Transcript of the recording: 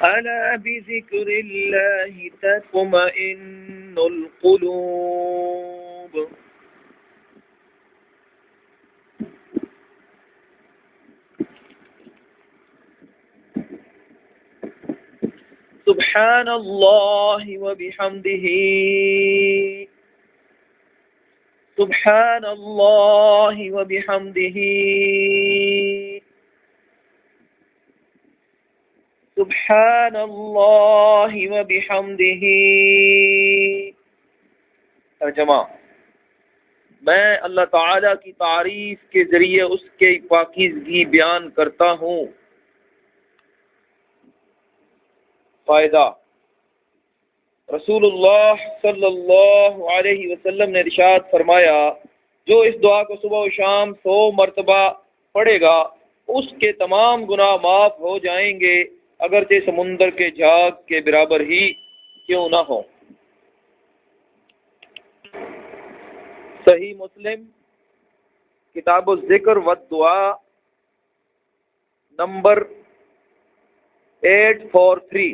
ألا بذكر الله تطمئن القلوب. سبحان اللہ وبحمدہ سبحان اللہ وبحمدہ سبحان اللہ وبحمدہ. ترجمہ: میں اللہ تعالیٰ کی تعریف کے ذریعے اس کے پاکیزگی بیان کرتا ہوں. فائدہ: رسول اللہ صلی اللہ علیہ وسلم نے ارشاد فرمایا، جو اس دعا کو صبح و شام 100 مرتبہ پڑھے گا اس کے تمام گناہ معاف ہو جائیں گے، اگرچہ سمندر کے جھاگ کے برابر ہی کیوں نہ ہو. صحیح مسلم کتاب الذکر والدعاء نمبر 843.